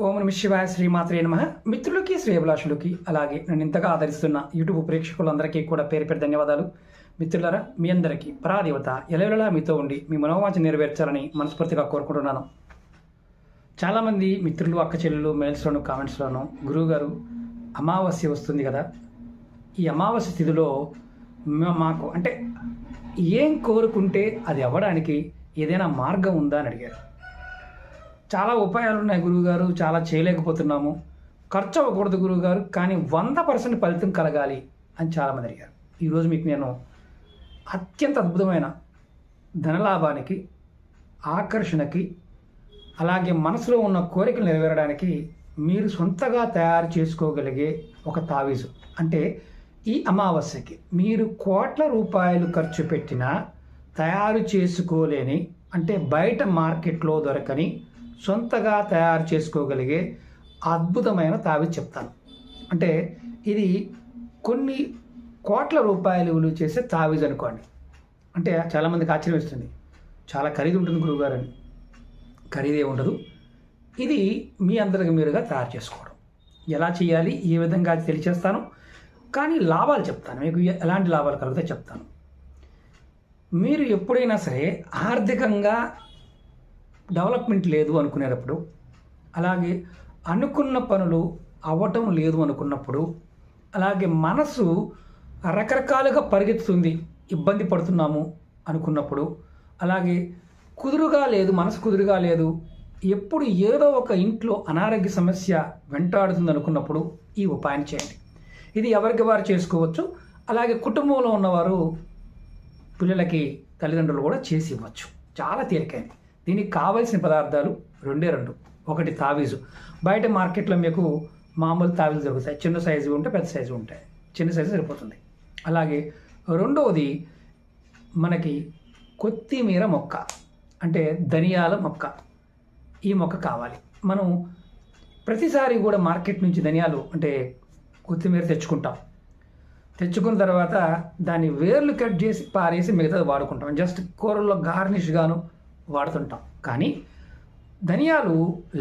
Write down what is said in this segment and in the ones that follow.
ఓం నమః శివాయ శ్రీమాత్రే నమః. మిత్రులకి శ్రేయభిలాషులకి అలాగే నన్ను ఇంతగా ఆదరిస్తున్న యూట్యూబ్ ప్రేక్షకులందరికీ కూడా పేరు పేరు ధన్యవాదాలు. మిత్రులారా, మీ అందరికీ పరాదేవత ఎలవెలలా మీతో ఉండి మీ మనోవాంఛ నెరవేర్చాలని మనస్ఫూర్తిగా కోరుకుంటున్నాను. చాలామంది మిత్రులు, అక్క చెల్లెలు మెయిల్స్లోను కామెంట్స్లోను గురువుగారు అమావాస్య వస్తుంది కదా, ఈ అమావాస్య తిథిలో మాకు అంటే ఏం కోరుకుంటే అది అవ్వడానికి ఏదైనా మార్గం ఉందా అని అడిగారు. చాలా ఉపాయాలు ఉన్నాయి గురువుగారు, చాలా చేయలేకపోతున్నాము, ఖర్చు అవ్వకూడదు గురువుగారు, కానీ 100% ఫలితం కలగాలి అని చాలామంది అడిగారు. ఈరోజు మీకు నేను అత్యంత అద్భుతమైన ధనలాభానికి, ఆకర్షణకి, అలాగే మనసులో ఉన్న కోరికలు నెరవేరడానికి మీరు సొంతగా తయారు చేసుకోగలిగే ఒక తావీజు. అంటే ఈ అమావాస్యకి మీరు కోట్ల రూపాయలు ఖర్చు పెట్టినా తయారు చేసుకోలేని, అంటే బయట మార్కెట్లో దొరకని, సొంతగా తయారు చేసుకోగలిగే అద్భుతమైన తావీజు చెప్తాను. అంటే ఇది కొన్ని కోట్ల రూపాయలు విలువ చేసే తావీజు అనుకోండి. అంటే చాలామందికి ఆశ్చర్యం వేస్తుంది, చాలా ఖరీదు ఉంటుంది గురువుగారు అని. ఖరీదే ఉండదు. ఇది మీ అందరికి మీరుగా తయారు చేసుకోవడం. ఎలా చేయాలి, ఏ విధంగా తెలియచేస్తాను, కానీ లాభాలు చెప్తాను. మీకు ఎలాంటి లాభాలు కలిగితే చెప్తాను. మీరు ఎప్పుడైనా సరే ఆర్థికంగా డెవలప్మెంట్ లేదు అనుకునేటప్పుడు, అలాగే అనుకున్న పనులు అవ్వటం లేదు అనుకున్నప్పుడు, అలాగే మనసు రకరకాలుగా పరిగెత్తుతుంది, ఇబ్బంది పడుతున్నాము అనుకున్నప్పుడు, అలాగే కుదురుగా లేదు, మనసు కుదురుగా లేదు, ఎప్పుడు ఏదో ఒక ఇంట్లో అనారోగ్య సమస్య వెంటాడుతుంది అనుకున్నప్పుడు ఈ ఉపాయం చేయండి. ఇది ఎవరికి వారు చేసుకోవచ్చు. అలాగే కుటుంబంలో ఉన్నవారు పిల్లలకి తల్లిదండ్రులు కూడా చేసి ఇవ్వచ్చు. చాలా తేలికైంది. దీనికి కావలసిన పదార్థాలు రెండే రెండు. ఒకటి తావీజు. బయట మార్కెట్లో మీకు మామూలు తావీజు దొరుకుతాయి. చిన్న సైజు ఉంటే పెద్ద సైజు ఉంటాయి. చిన్న సైజు సరిపోతుంది. అలాగే రెండవది మనకి కొత్తిమీర మొక్క, అంటే ధనియాల మొక్క. ఈ మొక్క కావాలి. మనం ప్రతిసారి కూడా మార్కెట్ నుంచి ధనియాలు అంటే కొత్తిమీర తెచ్చుకున్న తర్వాత దాన్ని వేర్లు కట్ చేసి పారేసి మిగతాది వాడుకుంటాం. జస్ట్ కూరల్లో గార్నిష్ గాను వాడుతుంటాం. కానీ ధనియాలు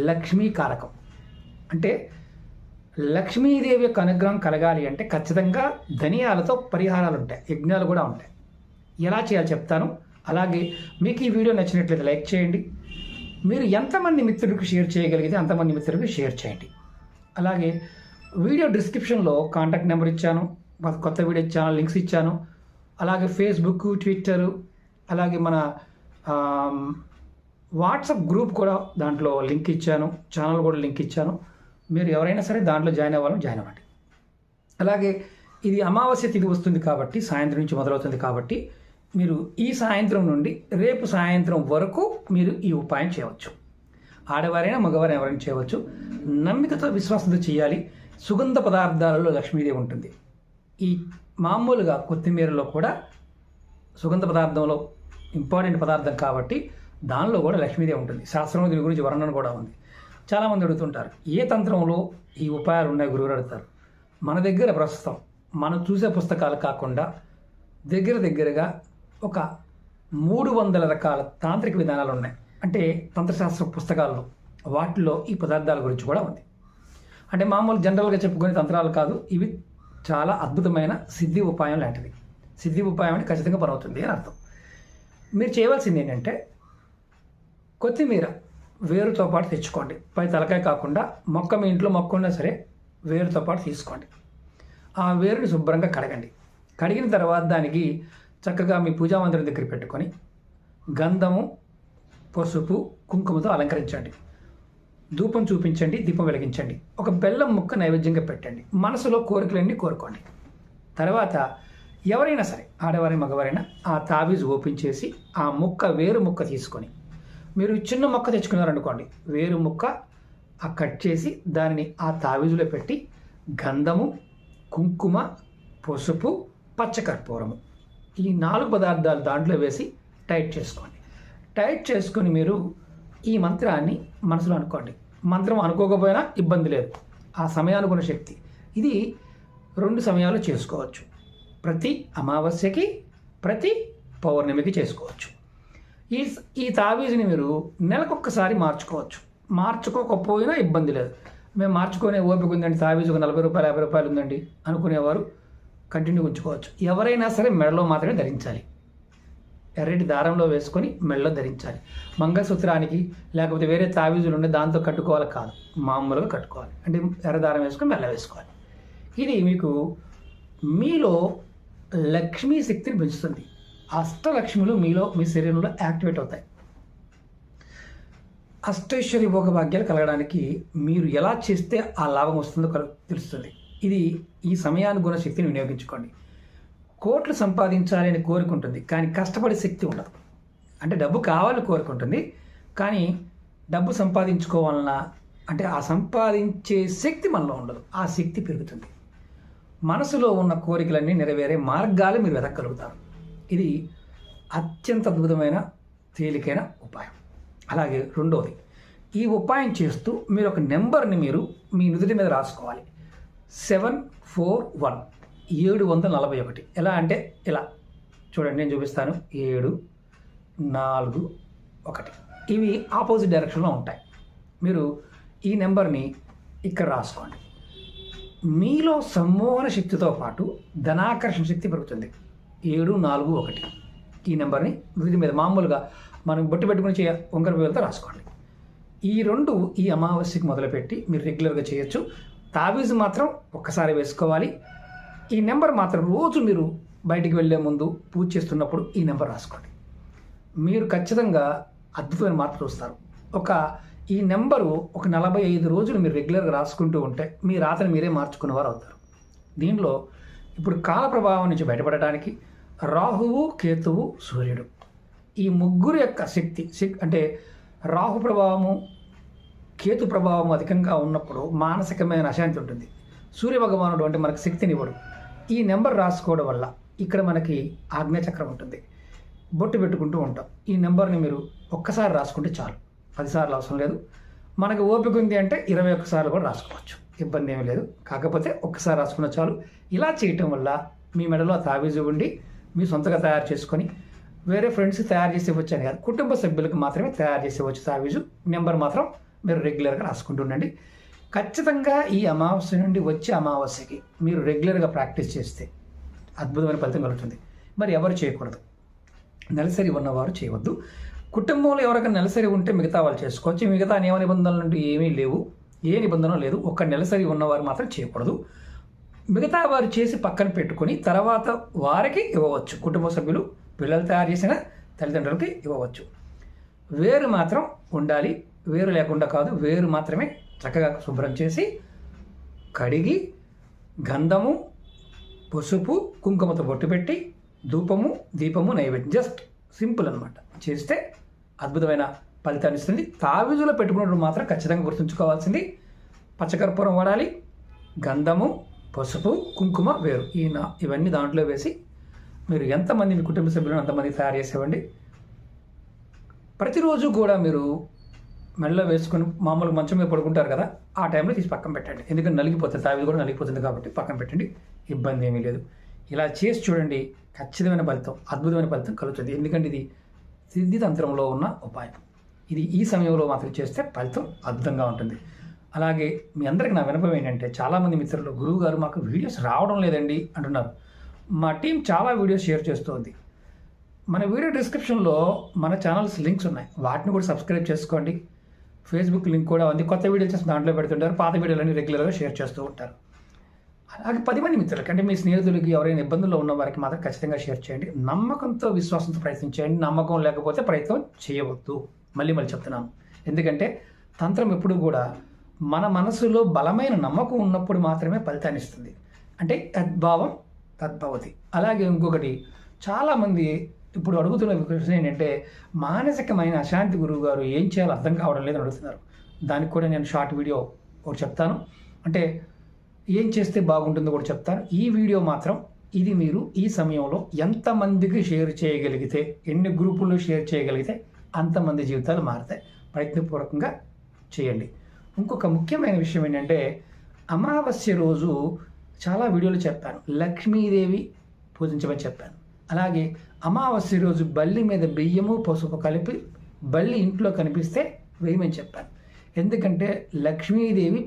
లక్ష్మీ కారకం. అంటే లక్ష్మీదేవి యొక్క అనుగ్రహం కలగాలి అంటే ఖచ్చితంగా ధనియాలతో పరిహారాలు ఉంటాయి, యజ్ఞాలు కూడా ఉంటాయి. ఎలా చేయాలో చెప్తాను. అలాగే మీకు ఈ వీడియో నచ్చినట్లయితే లైక్ చేయండి. మీరు ఎంతమంది మిత్రులకు షేర్ చేయగలిగితే అంతమంది మిత్రులకు షేర్ చేయండి. అలాగే వీడియో డిస్క్రిప్షన్లో కాంటాక్ట్ నెంబర్ ఇచ్చాను, కొత్త వీడియో ఛానల్ లింక్స్ ఇచ్చాను. అలాగే ఫేస్బుక్, ట్విట్టరు, అలాగే మన వాట్సాప్ గ్రూప్ కూడా దాంట్లో లింక్ ఇచ్చాను, ఛానల్ కూడా లింక్ ఇచ్చాను. మీరు ఎవరైనా సరే దాంట్లో జాయిన్ అవ్వండి. అలాగే ఇది అమావాస్య తిథి వస్తుంది కాబట్టి సాయంత్రం నుంచి మొదలవుతుంది కాబట్టి మీరు ఈ సాయంత్రం నుండి రేపు సాయంత్రం వరకు మీరు ఈ ఉపాయం చేయవచ్చు. ఆడవారైనా మగవారైనా ఎవరైనా చేయవచ్చు. నమ్మికతో, విశ్వాసంతో చేయాలి. సుగంధ పదార్థాలలో లక్ష్మీదేవి ఉంటుంది. ఈ మామూలుగా కొత్తిమీరలో కూడా సుగంధ పదార్థంలో ఇంపార్టెంట్ పదార్థం కాబట్టి దానిలో కూడా లక్ష్మీదేవి ఉంటుంది. శాస్త్రంలో దీని గురించి వర్ణన కూడా ఉంది. చాలామంది అడుగుతుంటారు, ఏ తంత్రంలో ఈ ఉపాయాలు ఉన్నాయి గురువులు అడుగుతారు. మన దగ్గర ప్రస్తుతం మనం చూసే పుస్తకాలు కాకుండా దగ్గరగా ఒక 300 రకాల తాంత్రిక విధానాలు ఉన్నాయి. అంటే తంత్రశాస్త్ర పుస్తకాల్లో వాటిలో ఈ పదార్థాల గురించి కూడా ఉంది. అంటే మామూలు జనరల్గా చెప్పుకునే తంత్రాలు కాదు, ఇవి చాలా అద్భుతమైన సిద్ధి ఉపాయం లాంటివి. సిద్ధి ఉపాయం అంటే ఖచ్చితంగా పనవుతుంది అని అర్థం. మీరు చేయవలసింది ఏంటంటే కొత్తిమీర వేరుతో పాటు తెచ్చుకోండి. పై తలకాయ కాకుండా మొక్క, మీ ఇంట్లో మొక్క ఉన్నా సరే వేరుతో పాటు తీసుకోండి. ఆ వేరుని శుభ్రంగా కడగండి. కడిగిన తర్వాత దానికి చక్కగా మీ పూజా మందిరం దగ్గర పెట్టుకొని గంధము, పసుపు, కుంకుమతో అలంకరించండి. ధూపం చూపించండి, దీపం వెలిగించండి. ఒక బెల్లం ముక్క నైవేద్యంగా పెట్టండి. మనసులో కోరికలన్నీ కోరుకోండి. తర్వాత ఎవరైనా సరే, ఆడవారైనా మగవారైనా, ఆ తావీజు ఓపెన్ చేసి ఆ ముక్క, వేరు ముక్క తీసుకొని, మీరు చిన్న మొక్క తెచ్చుకున్నారనుకోండి, వేరు ముక్క కట్ చేసి దానిని ఆ తావీజులో పెట్టి గంధము, కుంకుమ, పసుపు, పచ్చకర్పూరము, ఈ 4 పదార్థాలు దాంట్లో వేసి టైట్ చేసుకోండి. టైట్ చేసుకొని మీరు ఈ మంత్రాన్ని మనసులో అనుకోండి. మంత్రం అనుకోకపోయినా ఇబ్బంది లేదు, ఆ సమయానుకున్న శక్తి. ఇది 2 సమయాలు చేసుకోవచ్చు. ప్రతి అమావాస్యకి, ప్రతి పౌర్ణమికి చేసుకోవచ్చు. ఈ తావీజుని మీరు నెలకొక్కసారి మార్చుకోవచ్చు. మార్చుకోకపోయినా ఇబ్బంది లేదు. మేము మార్చుకునే ఓపిక ఉందండి, తావీజు ఒక 40 రూపాయలు 50 రూపాయలు ఉందండి అనుకునేవారు కంటిన్యూ ఉంచుకోవచ్చు. ఎవరైనా సరే మెడలో మాత్రమే ధరించాలి. ఎర్రటి దారంలో వేసుకొని మెడలో ధరించాలి. మంగళసూత్రానికి లేకపోతే వేరే తావీజులు ఉండే దాంతో కట్టుకోవాలి కాదు, మామూలుగా కట్టుకోవాలి. అంటే ఎర్ర దారం వేసుకొని మెల్ల వేసుకోవాలి. ఇది మీకు మీలో లక్ష్మీ శక్తిని పెంచుతుంది. అష్టలక్ష్ములు మీలో మీ శరీరంలో యాక్టివేట్ అవుతాయి. అష్టైశ్వర్య భోగభాగ్యాలు కలగడానికి మీరు ఎలా చేస్తే ఆ లాభం వస్తుందో తెలుస్తుంది. ఇది ఈ సమయానుగుణ శక్తిని వినియోగించుకోండి. కోట్లు సంపాదించాలి అని కోరుకుంటుంది, కానీ కష్టపడే శక్తి ఉండదు. అంటే డబ్బు కావాలని కోరుకుంటుంది, కానీ డబ్బు సంపాదించుకోవాలన్నా అంటే ఆ సంపాదించే శక్తి మనలో ఉండదు. ఆ శక్తి పెరుగుతుంది. మనసులో ఉన్న కోరికలన్నీ నెరవేరే మార్గాలు మీరు వెతకగలుగుతారు. ఇది అత్యంత అద్భుతమైన తేలికైన ఉపాయం. అలాగే రెండోది, ఈ ఉపాయం చేస్తూ మీరు ఒక నెంబర్ని మీరు మీ నుదుటి మీద రాసుకోవాలి. 741 741. ఎలా అంటే ఇలా చూడండి, నేను చూపిస్తాను. 7 4 1. ఇవి ఆపోజిట్ డైరెక్షన్లో ఉంటాయి. మీరు ఈ నెంబర్ని ఇక్కడ రాసుకోండి. మీలో సమ్మోహన శక్తితో పాటు ధనాకర్షణ శక్తి పెరుగుతుంది. 7 4 1. ఈ నెంబర్ని వీటి మీద మామూలుగా మనం బొట్టు పెట్టుకుని వంకర వేలతో రాసుకోండి. ఈ రెండు ఈ అమావాస్యకి మొదలుపెట్టి మీరు రెగ్యులర్గా చేయొచ్చు. తావీజు మాత్రం ఒక్కసారి వేసుకోవాలి. ఈ నెంబర్ మాత్రం రోజు మీరు బయటికి వెళ్ళే ముందు పూజ చేస్తున్నప్పుడు ఈ నెంబర్ రాసుకోండి. మీరు ఖచ్చితంగా అద్భుతమైన మార్పు చూస్తారు. ఈ నెంబరు ఒక 45 రోజులు మీరు రెగ్యులర్గా రాసుకుంటూ ఉంటే మీ రాతను మీరే మార్చుకునేవారు అవుతారు. దీనిలో ఇప్పుడు కాల ప్రభావం నుంచి బయటపడటానికి రాహువు, కేతువు, సూర్యుడు ఈ ముగ్గురు యొక్క శక్తి అంటే రాహు ప్రభావము, కేతు ప్రభావము అధికంగా ఉన్నప్పుడు మానసికమైన అశాంతి ఉంటుంది. సూర్యభగవానుడు అంటే మనకు శక్తినివ్వడు. ఈ నెంబర్ రాసుకోవడం వల్ల ఇక్కడ మనకి ఆజ్ఞాచక్రం ఉంటుంది. బొట్టు పెట్టుకుంటూ ఉంటాం. ఈ నెంబర్ని మీరు ఒక్కసారి రాసుకుంటే చాలు, 10 సార్లు అవసరం లేదు. మనకు ఓపిక ఉంది అంటే 21 సార్లు కూడా రాసుకోవచ్చు, ఇబ్బంది ఏమీ లేదు. కాకపోతే ఒక్కసారి రాసుకున్న చాలు. ఇలా చేయటం వల్ల మీ మెడలో తావీజు ఉండి మీ సొంతగా తయారు చేసుకొని వేరే ఫ్రెండ్స్ తయారు చేసి ఇవ్వచ్చు అని కాదు, కుటుంబ సభ్యులకు మాత్రమే తయారు చేసి ఇవ్వచ్చు తావీజు. నెంబర్ మాత్రం మీరు రెగ్యులర్గా రాసుకుంటూ ఉండండి. ఖచ్చితంగా ఈ అమావాస్య నుండి వచ్చే అమావాస్యకి మీరు రెగ్యులర్గా ప్రాక్టీస్ చేస్తే అద్భుతమైన ఫలితం కలుగుతుంది. మరి ఎవరు చేయకూడదు? నెలసరి ఉన్నవారు చేయవద్దు. కుటుంబంలో ఎవరికైనా నెలసరి ఉంటే మిగతా వాళ్ళు చేసుకోవచ్చు. మిగతా నియమ నిబంధనలు అంటూ ఏమీ లేవు, ఏ నిబంధన లేదు. ఒక్క నెలసరి ఉన్నవారు మాత్రం చేయకూడదు. మిగతా వారు చేసి పక్కన పెట్టుకొని తర్వాత వారికి ఇవ్వవచ్చు. కుటుంబ సభ్యులు పిల్లలు తయారు చేసిన తల్లిదండ్రులకి ఇవ్వవచ్చు. వేరు మాత్రం ఉండాలి. వేరు లేకుండా కాదు, వేరు మాత్రమే చక్కగా శుభ్రం చేసి కడిగి గంధము, పసుపు, కుంకుమతో బొట్టు పెట్టి ధూపము, దీపము, నైవేద్యం జస్ట్ సింపుల్ అనమాట చేస్తే అద్భుతమైన ఫలితాన్ని ఇస్తుంది. తావీజులో పెట్టుకున్నప్పుడు మాత్రం ఖచ్చితంగా గుర్తుంచుకోవాల్సింది పచ్చకర్పూరం వాడాలి, గంధము, పసుపు, కుంకుమ, వేరు ఇవన్నీ దాంట్లో వేసి మీరు ఎంతమంది మీ కుటుంబ సభ్యులను అంతమంది తయారు చేసేవండి. ప్రతిరోజు కూడా మీరు మెడలో వేసుకొని మామూలుగా మంచం మీద పడుకుంటారు కదా, ఆ టైంలో తీసి పక్కన పెట్టండి. ఎందుకంటే నలిగిపోతుంది, తావీజు కూడా నలిగిపోతుంది కాబట్టి పక్కన పెట్టండి, ఇబ్బంది ఏమీ లేదు. ఇలా చేసి చూడండి, ఖచ్చితమైన ఫలితం, అద్భుతమైన ఫలితం కలుగుతుంది. ఎందుకంటే ఇది సిద్ధితంత్రంలో ఉన్న ఉపాయం. ఇది ఈ సమయంలో మాత్రం చేస్తే ఫలితం అద్భుతంగా ఉంటుంది. అలాగే మీ అందరికీ నా వినపం ఏంటంటే, చాలామంది మిత్రులు గురువు గారు మాకు వీడియోస్ రావడం లేదండి అంటున్నారు. మా టీం చాలా వీడియోస్ షేర్ చేస్తుంది. మన వీడియో డిస్క్రిప్షన్లో మన ఛానల్స్ లింక్స్ ఉన్నాయి, వాటిని కూడా సబ్స్క్రైబ్ చేసుకోండి. ఫేస్బుక్ లింక్ కూడా ఉంది, కొత్త వీడియోలు చేసి దాంట్లో పెడుతుంటారు, పాత వీడియోలన్నీ రెగ్యులర్గా షేర్ చేస్తూ ఉంటారు. అలాగే 10 మంది మిత్రులకి అంటే మీ స్నేహితులకి ఎవరైనా ఇబ్బందుల్లో ఉన్న వారికి మాత్రం ఖచ్చితంగా షేర్ చేయండి. నమ్మకంతో విశ్వాసంతో ప్రయత్నించండి. నమ్మకం లేకపోతే ప్రయత్నం చేయవద్దు. మళ్ళీ చెప్తున్నాను, ఎందుకంటే తంత్రం ఎప్పుడు కూడా మన మనసులో బలమైన నమ్మకం ఉన్నప్పుడు మాత్రమే ఫలితాన్ని ఇస్తుంది. అంటే యద్భావం తద్భవతి. అలాగే ఇంకొకటి, చాలామంది ఇప్పుడు అడుగుతున్న ప్రశ్న ఏంటంటే, మానసికమైన అశాంతి గురువు గారు ఏం చేయాలో అర్థం కావడం లేదని అడుగుతున్నారు. దానికి కూడా నేను షార్ట్ వీడియో ఒకటి చెప్తాను, అంటే ఏం చేస్తే బాగుంటుందో కూడా చెప్తాను. ఈ వీడియో మాత్రం ఇది మీరు ఈ సమయంలో ఎంతమందికి షేర్ చేయగలిగితే, ఎన్ని గ్రూపుల్లో షేర్ చేయగలిగితే అంతమంది జీవితాలు మారుతాయి. ప్రయత్నపూర్వకంగా చేయండి. ఇంకొక ముఖ్యమైన విషయం ఏంటంటే, అమావాస్య రోజు చాలా వీడియోలు చెప్పాను, లక్ష్మీదేవి పూజించమని చెప్పాను. అలాగే అమావాస్య రోజు బల్లి మీద బియ్యము, పసుపు కలిపి బల్లి ఇంట్లో కనిపిస్తే వేయమని చెప్పాను. ఎందుకంటే లక్ష్మీదేవి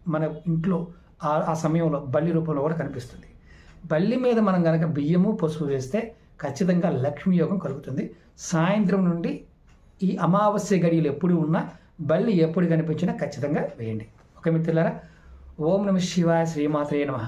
మన ఇంట్లో ఆ సమయంలో బల్లి రూపంలో కూడా కనిపిస్తుంది. బల్లి మీద మనం కనుక బియ్యము పసుపు వేస్తే ఖచ్చితంగా లక్ష్మీ యోగం కలుగుతుంది. సాయంత్రం నుండి ఈ అమావాస్య గడియలు ఎప్పుడు ఉన్నా బల్లి ఎప్పుడు కనిపించినా ఖచ్చితంగా వేయండి. ఓకే మిత్రులారా, ఓం నమః శివాయ, శ్రీమాత్రే నమః.